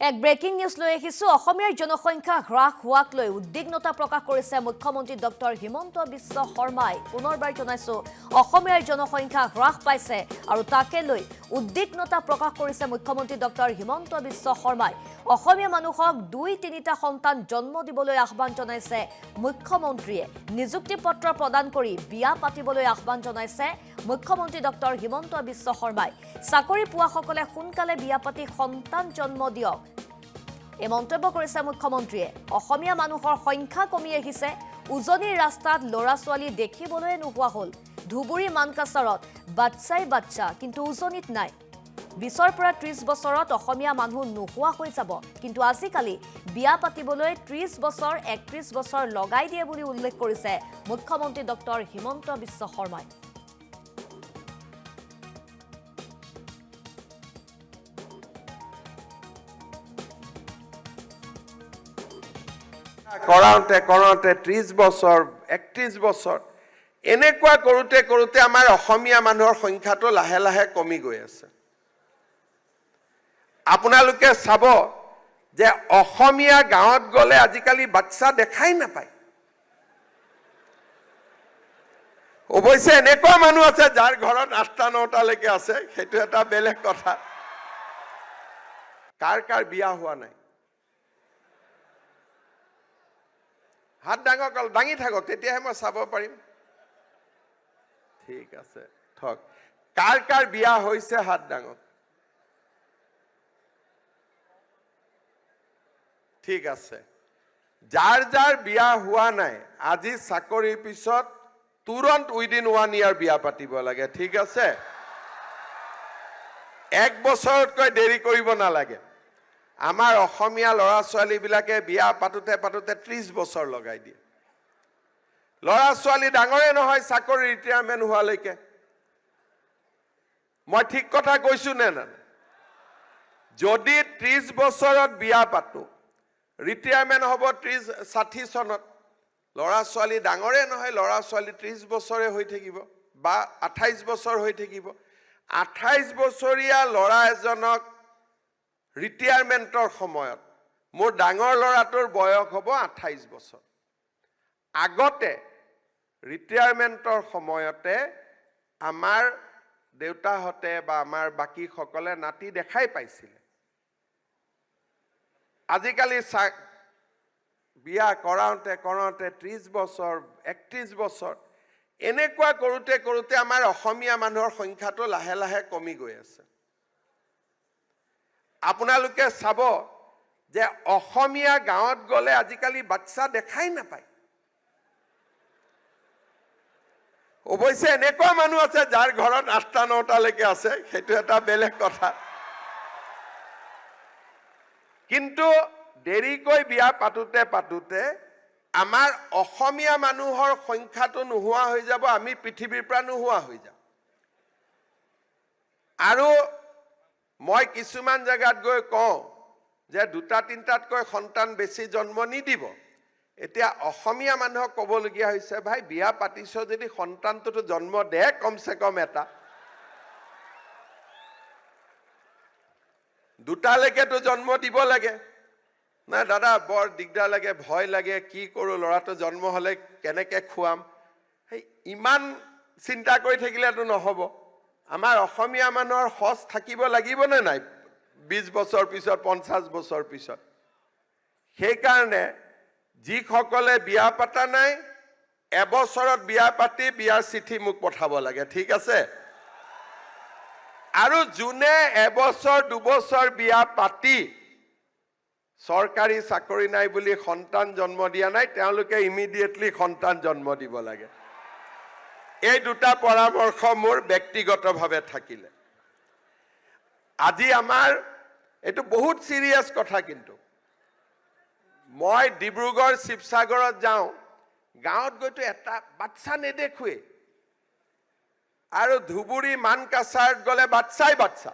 এক breaking news লৈ আহিছো অসমীয়াৰ জনসংখ্যা হ্ৰাস হোৱাক লৈ উদ্বিগ্নতা প্ৰকাশ কৰিছে মুখ্যমন্ত্ৰী ডক্টৰ হিমন্ত বিশ্ব শৰ্মাই পুনৰবাৰ জনাইছো অসমীয়াৰ জনসংখ্যা হ্ৰাস পাইছে আৰু তাকে লৈ উদ্বিগ্নতা প্ৰকাশ কৰিছে মুখ্যমন্ত্ৰী ডক্টৰ হিমন্ত বিশ্ব শৰ্মাই অসমীয়া মানুহক 2-3টা সন্তান জন্ম দিবলৈ আহ্বান জনাইছে মুখ্যমন্ত্ৰীয়ে নিযুক্তি পত্ৰ প্ৰদান কৰি বিয়া পাতিবলৈ আহ্বান জনাইছে মুখ্যমন্ত্ৰী ডক্টৰ হিমন্ত বিশ্ব শৰ্মাই চাকৰি পোৱাসকলে সোনকালে বিয়া পাতি সন্তান জন্ম দিয়ক এই মন্তব্য কৰিছে মুখ্যমন্ত্ৰীয়ে অসমীয়া মানুহৰ সংখ্যা কমি আহিছে উজনিৰ ৰাস্তাত লৰা ছোৱালী দেখিবলৈ নোহোৱা হল ধুবুৰী মানকাছাৰত বাচ্চা কিন্তু উজনিত নাই 20 পৰা 30 বছৰত অসমীয়া মানুহ নোহোৱা হৈ যাব কিন্তু আজিকালি বিয়া পাতিবলৈ 30 বছৰ 31 বছৰ লগাই দিয়ে বুলি উল্লেখ কৰিছে মুখ্যমন্ত্ৰী ডক্টৰ হিমন্ত বিশ্ব শৰ্মাই কৰাওঁতে 30 বছৰ 31 বছৰ এনেকুৱা কৰোঁতে আমাৰ অসমীয়া মানুহৰ সংখ্যাটো লাহে লাহে কমি গৈ আছে আপোনালোকে চাব যে অসমীয়া গাঁৱত গলে আজিকালি বাচ্চা দেখাই নাপায় অৱশ্যে এনেকুৱা মানুহ আছে যাৰ ঘৰত 8টা 9টালৈকে আছে সেইটো এটা বেলেগ কথা কাৰ বিয়া হোৱা নাই হাত দাঙি থাকক তেতিয়াহে মই চাব পাৰিম ঠিক আছে থক কাৰ বিয়া হৈছে হাত দাঙক ঠিক আছে যাৰ বিয়া হোৱা নাই আজি চাকৰিৰ পিছত তুৰন্ত উইদিন 1 ইয়াৰ বিয়া পাতিব লাগে ঠিক আছে 1 বছৰতকৈ দেৰি কৰিব নালাগে আমাৰ অসমীয়া ল'ৰা ছোৱালী বিলাকে বিয়া পাতোতে 30 বছৰ লগাই দিয়ে ল'ৰা ছোৱালী ডাঙৰে নহয় চাকৰি ৰিটায়াৰমেন্ট হোৱালৈকে মই ঠিক কথা কৈছো নে না যদি 30 বছৰত বিয়া পাতো ৰিটায়াৰমেন্ট হ'ব 60 চনত ল'ৰা ছোৱালী ডাঙৰে নহয় ল'ৰা ছোৱালী 30 বছৰে হৈ থাকিব বা 28 বছৰ হৈ থাকিব 28 বছৰীয়া ল'ৰা এজনক ৰিটায়াৰমেন্টৰ সময়ত মোৰ ডাঙৰ ল'ৰাটোৰ বয়স হ'ব 28 বছৰ আগতে ৰিটায়াৰমেন্টৰ সময়তে আমাৰ দেউতাহঁতে বা আমাৰ বাকি সকলে নাতি দেখাই পাইছিল আজিকালি বিয়া কৰাওঁতে 30 বছৰ 31 বছৰ এনেকুৱা কৰোঁতে আমাৰ অসমীয়া মানুহৰ সংখ্যাটো লাহে লাহে কমি গৈ আছে আপোনালোকে চাব যে অসমীয়া গাঁৱত গলে আজিকালি বাচ্চা দেখাই নাপায় অৱশ্যে এনেকুৱা মানুহ আছে যাৰ ঘৰত 8টা 9টালৈকে আছে সেইটো এটা বেলেগ কথা কিন্তু দেৰিকৈ বিয়া পাতোতে আমাৰ অসমীয়া মানুহৰ সংখ্যাটো নোহোৱা হৈ যাব আমি পৃথিৱীৰ পৰা নোহোৱা হৈ যাম আৰু মই কিছুমান জায়গাত গৈ কওঁ যে 2-3টাতকৈ সন্তান বেছি জন্ম নিদিব এতিয়া অসমীয়া মানুহক ক'বলগীয়া হৈছে ভাই বিয়া পাতিছ যদি সন্তানটো জন্ম দে কমসে কম এটা 2টালৈকেতো জন্ম দিব লাগে না দাদা বৰ দিগদাৰ লাগে ভয় লাগে কি কৰো ল'ৰাটো জন্ম হলে কেনেকে খুৱাম ইমান চিন্তা কৰি থাকিলেতো নহব আমাৰ অসমীয়া মানুহৰ হজ থাকিব লাগিব নে নাই 20 বছৰ পিছত 50 বছৰ পিছত সেই কাৰণে যিসকলে বিয়া পাতা নাই এবছৰত বিয়া পাতি বিয়াৰ চিঠি মোক পঠাব লাগে ঠিক আছে আৰু যোনে এবছৰ 2 বছৰ বিয়া পাতি চৰকাৰী চাকৰি নাই বুলি সন্তান জন্ম দিয়া নাই তেওঁলোকে ইমিডিয়েটলি সন্তান জন্ম দিব লাগে এই দুটা পৰামৰ্শ মোৰ ব্যক্তিগতভাৱে থাকিলে আজি আমাৰ এটো বহুত সিৰিয়াস কথা কিন্তু মই ডিব্ৰুগড় শিৱসাগৰত যাওঁ গাঁৱত গৈতো এটা বাচ্চা নেদেখুৱে আৰু ধুবুৰী মানকাছাৰত গলে বাচ্চা